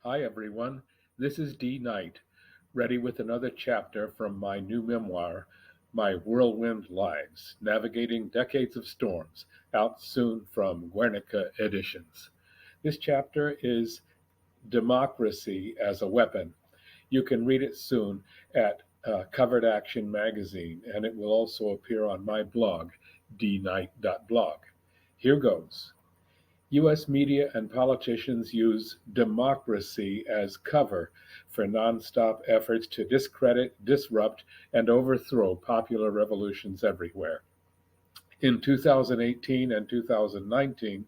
Hi, everyone. This is D. Knight, ready with another chapter from my new memoir, My Whirlwind Lives Navigating Decades of Storms, out soon from Guernica Editions. This chapter is Democracy as a Weapon. You can read it soon at Covert Action Magazine, and it will also appear on my blog, dknight.blog. Here goes. U.S. media and politicians use democracy as cover for nonstop efforts to discredit, disrupt, and overthrow popular revolutions everywhere. In 2018 and 2019,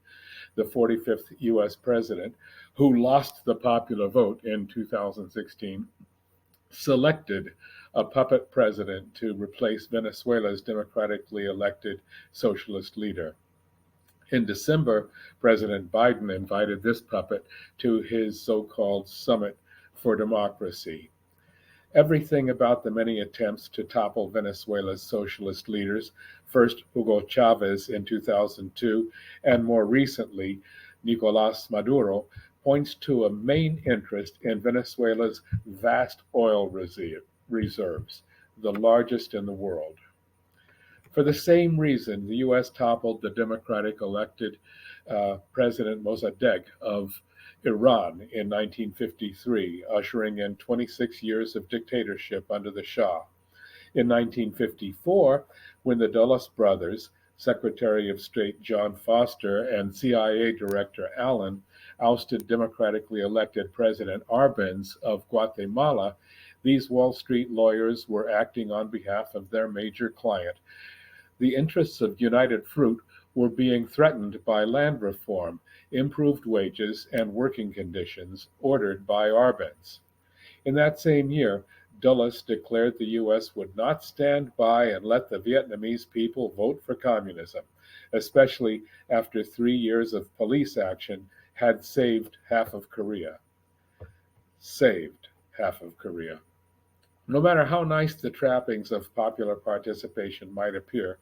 the 45th U.S. president, who lost the popular vote in 2016, selected a puppet president to replace Venezuela's democratically elected socialist leader. In December, President Biden invited this puppet to his so-called Summit for Democracy. Everything about the many attempts to topple Venezuela's socialist leaders, first Hugo Chavez in 2002, and more recently Nicolás Maduro, points to a main interest in Venezuela's vast oil reserves, the largest in the world. For the same reason, the U.S. toppled the Democratic elected President Mossadegh of Iran in 1953, ushering in 26 years of dictatorship under the Shah. In 1954, when the Dulles brothers, Secretary of State John Foster and CIA Director Allen, ousted democratically elected President Arbenz of Guatemala, these Wall Street lawyers were acting on behalf of their major client. The interests of United Fruit were being threatened by land reform, improved wages, and working conditions ordered by Arbenz. In that same year, Dulles declared the U.S. would not stand by and let the Vietnamese people vote for communism, especially after 3 years of police action had saved half of Korea. Saved half of Korea. No matter how nice the trappings of popular participation might appear,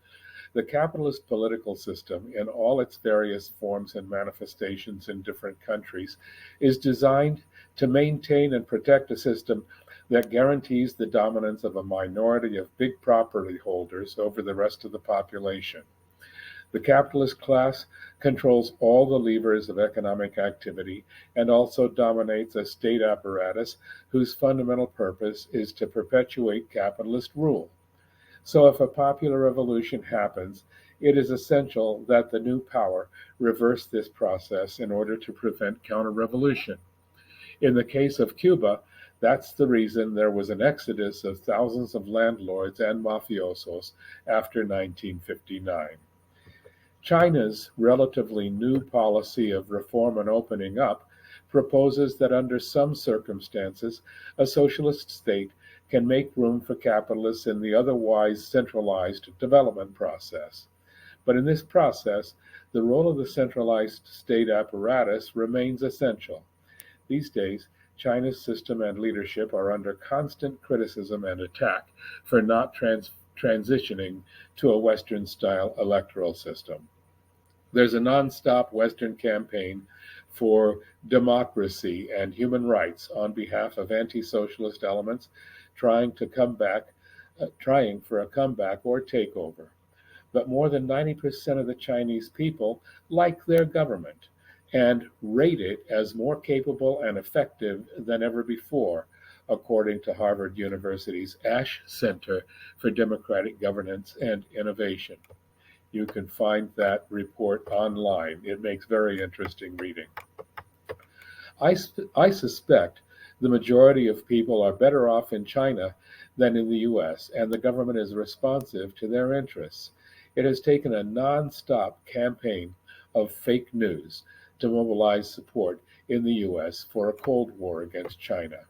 the capitalist political system, in all its various forms and manifestations in different countries, is designed to maintain and protect a system that guarantees the dominance of a minority of big property holders over the rest of the population. The capitalist class controls all the levers of economic activity and also dominates a state apparatus whose fundamental purpose is to perpetuate capitalist rule. So if a popular revolution happens, it is essential that the new power reverse this process in order to prevent counter-revolution. In the case of Cuba, that's the reason there was an exodus of thousands of landlords and mafiosos after 1959. China's relatively new policy of reform and opening up proposes that under some circumstances, a socialist state can make room for capitalists in the otherwise centralized development process. But in this process, the role of the centralized state apparatus remains essential. These days, China's system and leadership are under constant criticism and attack for not transitioning to a Western-style electoral system. There's a nonstop Western campaign for democracy and human rights on behalf of anti-socialist elements trying for a comeback or takeover. But more than 90% of the Chinese people like their government and rate it as more capable and effective than ever before, according to Harvard University's Ash Center for Democratic Governance and Innovation. You can find that report online. It makes very interesting reading. I suspect the majority of people are better off in China than in the US, and the government is responsive to their interests. It has taken a non-stop campaign of fake news to mobilize support in the US for a Cold War against China.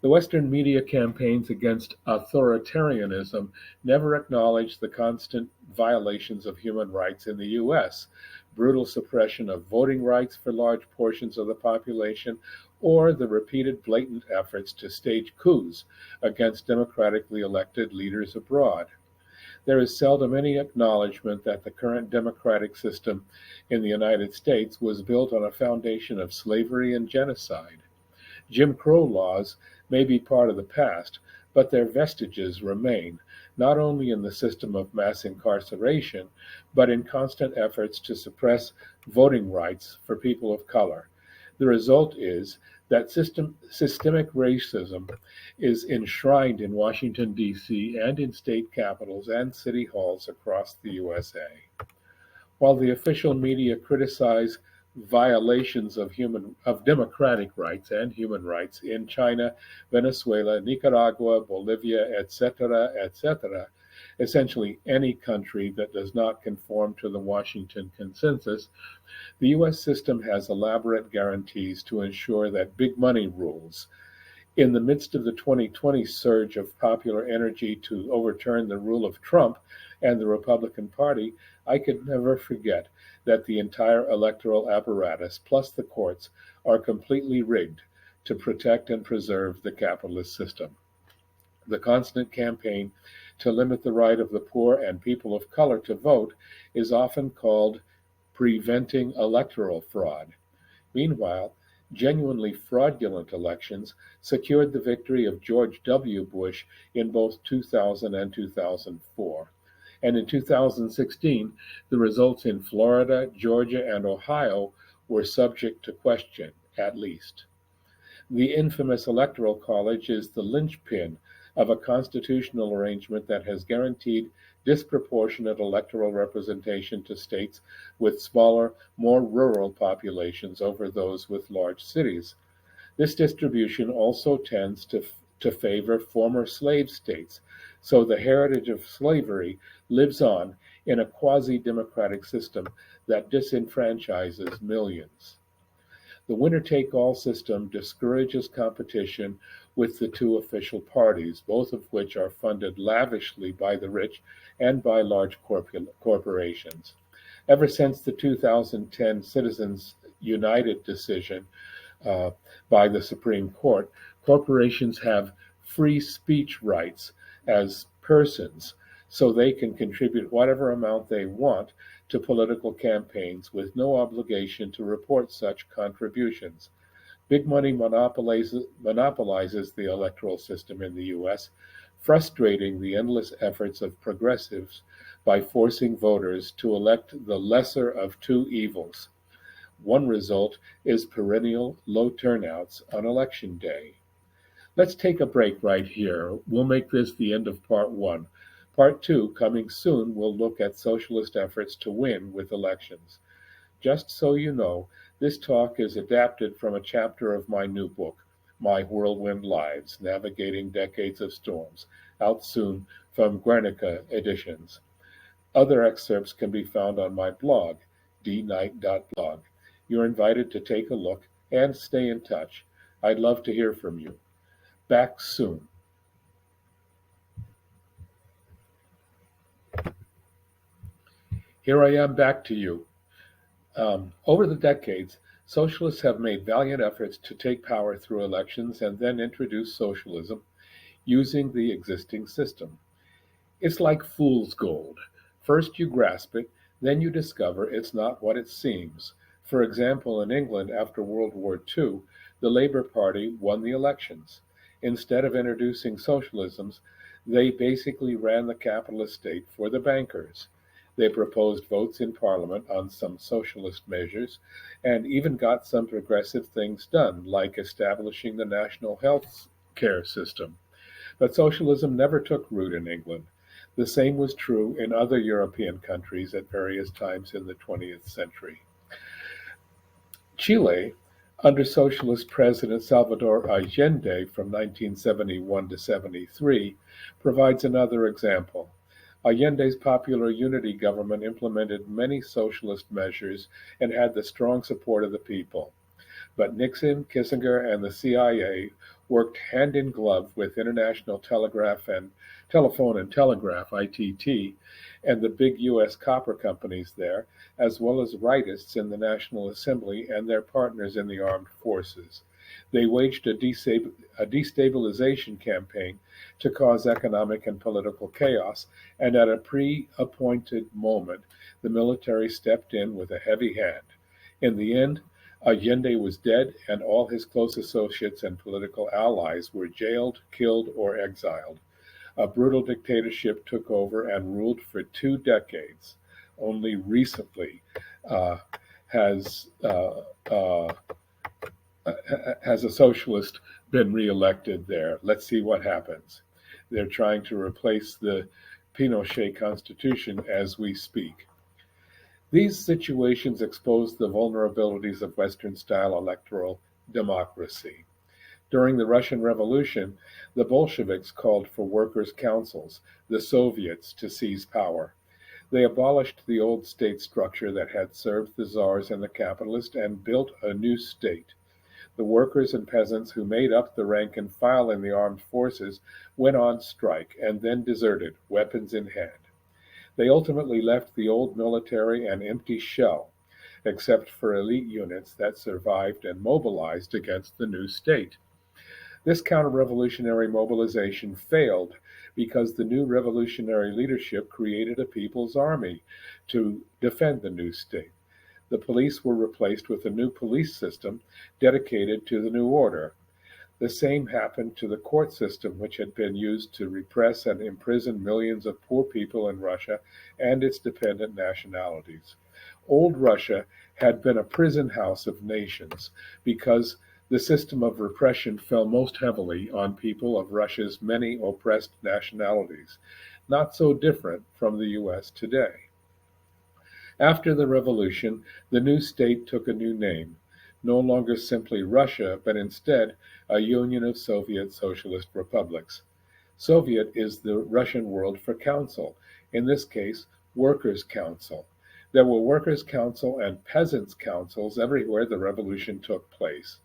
The Western media campaigns against authoritarianism never acknowledge the constant violations of human rights in the US, brutal suppression of voting rights for large portions of the population, or the repeated blatant efforts to stage coups against democratically elected leaders abroad. There is seldom any acknowledgement that the current democratic system in the United States was built on a foundation of slavery and genocide. Jim Crow laws may be part of the past, but their vestiges remain, not only in the system of mass incarceration, but in constant efforts to suppress voting rights for people of color. The result is that systemic racism is enshrined in Washington, D.C., and in state capitals and city halls across the USA. While the official media criticize violations of democratic rights and human rights in China, Venezuela, Nicaragua, Bolivia, etc., essentially any country that does not conform to the Washington Consensus, the US system has elaborate guarantees to ensure that big money rules. In the midst of the 2020 surge of popular energy to overturn the rule of Trump and the Republican Party, I could never forget that the entire electoral apparatus, plus the courts, are completely rigged to protect and preserve the capitalist system. The constant campaign to limit the right of the poor and people of color to vote is often called preventing electoral fraud. Meanwhile, genuinely fraudulent elections secured the victory of George W. Bush in both 2000 and 2004. And in 2016, the results in Florida, Georgia, and Ohio were subject to question, at least. The infamous Electoral College is the linchpin of a constitutional arrangement that has guaranteed disproportionate electoral representation to states with smaller, more rural populations over those with large cities. This distribution also tends to favor former slave states, so the heritage of slavery lives on in a quasi-democratic system that disenfranchises millions. The winner-take-all system discourages competition with the two official parties, both of which are funded lavishly by the rich and by large corporations. Ever since the 2010 Citizens United decision by the Supreme Court, corporations have free speech rights as persons, so they can contribute whatever amount they want to political campaigns with no obligation to report such contributions. Big money monopolizes the electoral system in the US, frustrating the endless efforts of progressives by forcing voters to elect the lesser of two evils. One result is perennial low turnouts on election day. Let's take a break right here. We'll make this the end of part one. Part two, coming soon, will look at socialist efforts to win with elections. Just so you know, this talk is adapted from a chapter of my new book, My Whirlwind Lives, Navigating Decades of Storms, out soon from Guernica Editions. Other excerpts can be found on my blog, dknight.blog. You're invited to take a look and stay in touch. I'd love to hear from you. Back soon. Here I am back to you. Over the decades, socialists have made valiant efforts to take power through elections and then introduce socialism using the existing system. It's like fool's gold. First you grasp it, then you discover it's not what it seems. For example, in England after World War II, the Labour Party won the elections. Instead of introducing socialisms, they basically ran the capitalist state for the bankers. They proposed votes in Parliament on some socialist measures and even got some progressive things done, like establishing the national health care system. But socialism never took root in England. The same was true in other European countries at various times in the 20th century. Chile, under socialist President Salvador Allende from 1971 to 73, provides another example. Allende's popular unity government implemented many socialist measures and had the strong support of the people. But Nixon, Kissinger, and the CIA worked hand in glove with International Telephone and Telegraph, ITT, and the big U.S. copper companies there, as well as rightists in the National Assembly and their partners in the armed forces. They waged a destabilization campaign to cause economic and political chaos, and at a pre-appointed moment, the military stepped in with a heavy hand. In the end, Allende was dead, and all his close associates and political allies were jailed, killed, or exiled. A brutal dictatorship took over and ruled for 2 decades. Only recently uh, has has a socialist been reelected there. Let's see what happens. They're trying to replace the Pinochet constitution as we speak. These situations expose the vulnerabilities of Western style electoral democracy. During the Russian Revolution, the Bolsheviks called for workers' councils, the Soviets, to seize power. They abolished the old state structure that had served the czars and the capitalists and built a new state. The workers and peasants who made up the rank and file in the armed forces went on strike and then deserted, weapons in hand. They ultimately left the old military an empty shell, except for elite units that survived and mobilized against the new state. This counter-revolutionary mobilization failed because the new revolutionary leadership created a people's army to defend the new state. The police were replaced with a new police system dedicated to the new order. The same happened to the court system, which had been used to repress and imprison millions of poor people in Russia and its dependent nationalities. Old Russia had been a prison house of nations because the system of repression fell most heavily on people of Russia's many oppressed nationalities, not so different from the U.S. today. After the revolution, the new state took a new name, no longer simply Russia, but instead a union of Soviet socialist republics. Soviet is the Russian word for council, in this case, workers' council. There were workers' council and peasants' councils everywhere the revolution took place.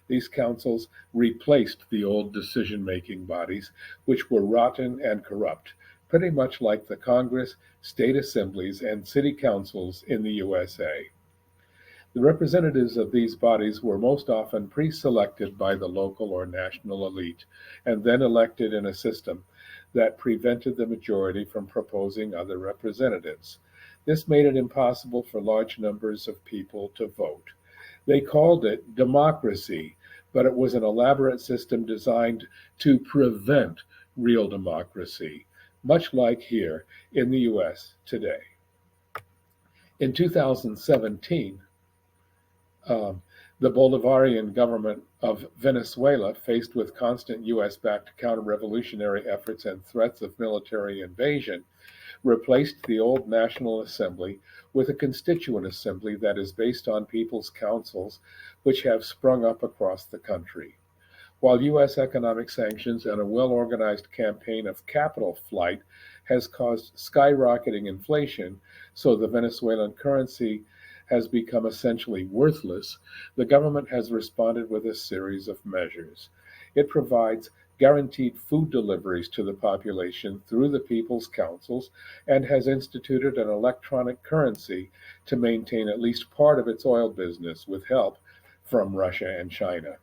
These councils replaced the old decision-making bodies, which were rotten and corrupt, pretty much like the Congress, state assemblies, and city councils in the USA. The representatives of these bodies were most often pre-selected by the local or national elite, and then elected in a system that prevented the majority from proposing other representatives. This made it impossible for large numbers of people to vote. They called it democracy, but it was an elaborate system designed to prevent real democracy, much like here in the US today. In 2017, the Bolivarian government of Venezuela, faced with constant US-backed counter-revolutionary efforts and threats of military invasion, replaced the old National Assembly with a constituent assembly that is based on people's councils, which have sprung up across the country. While U.S. economic sanctions and a well-organized campaign of capital flight has caused skyrocketing inflation, so the Venezuelan currency has become essentially worthless, the government has responded with a series of measures. It provides guaranteed food deliveries to the population through the People's Councils and has instituted an electronic currency to maintain at least part of its oil business with help from Russia and China.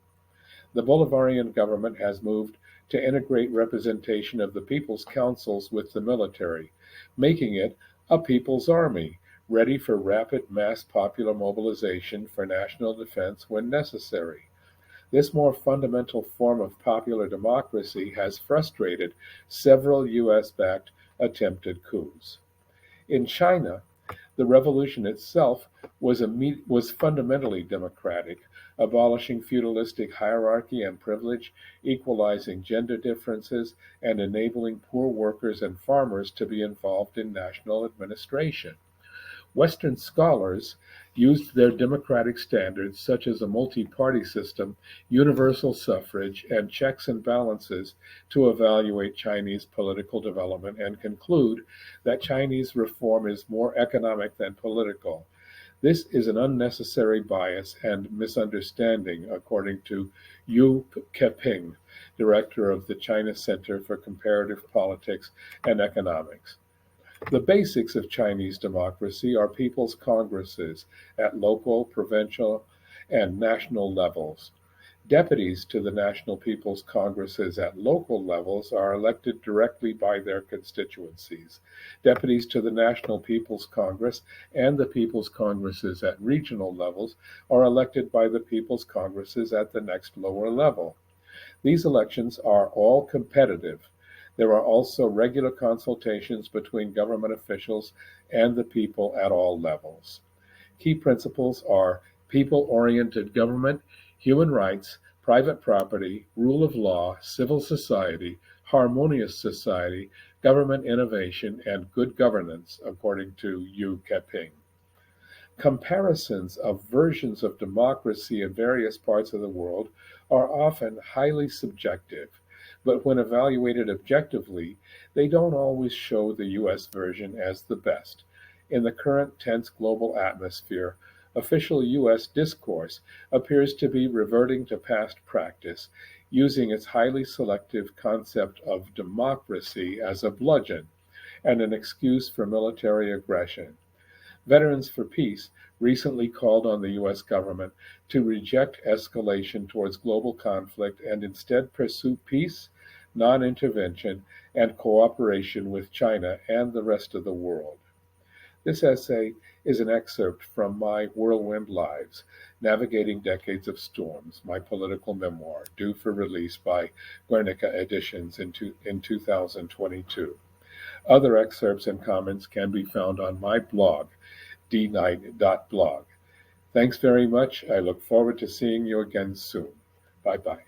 The Bolivarian government has moved to integrate representation of the People's Councils with the military, making it a people's army, ready for rapid mass popular mobilization for national defense when necessary. This more fundamental form of popular democracy has frustrated several US-backed attempted coups. In China, the revolution itself was fundamentally democratic, abolishing feudalistic hierarchy and privilege, equalizing gender differences, and enabling poor workers and farmers to be involved in national administration. Western scholars used their democratic standards, such as a multi-party system, universal suffrage, and checks and balances, to evaluate Chinese political development and conclude that Chinese reform is more economic than political. This is an unnecessary bias and misunderstanding, according to Yu Keping, director of the China Center for Comparative Politics and Economics. The basics of Chinese democracy are people's congresses at local, provincial, and national levels. Deputies to the National People's Congresses at local levels are elected directly by their constituencies. Deputies to the National People's Congress and the People's Congresses at regional levels are elected by the People's Congresses at the next lower level. These elections are all competitive. There are also regular consultations between government officials and the people at all levels. Key principles are people-oriented government, human rights, private property, rule of law, civil society, harmonious society, government innovation, and good governance, according to Yu Keping. Comparisons of versions of democracy in various parts of the world are often highly subjective, but when evaluated objectively, they don't always show the US version as the best. In the current tense global atmosphere, official US discourse appears to be reverting to past practice, using its highly selective concept of democracy as a bludgeon and an excuse for military aggression. Veterans for Peace recently called on the US government to reject escalation towards global conflict and instead pursue peace, non-intervention, and cooperation with China and the rest of the world. This essay is an excerpt from My Whirlwind Lives, Navigating Decades of Storms, my political memoir, due for release by Guernica Editions in 2022. Other excerpts and comments can be found on my blog, dnight.blog. Thanks very much. I look forward to seeing you again soon. Bye-bye.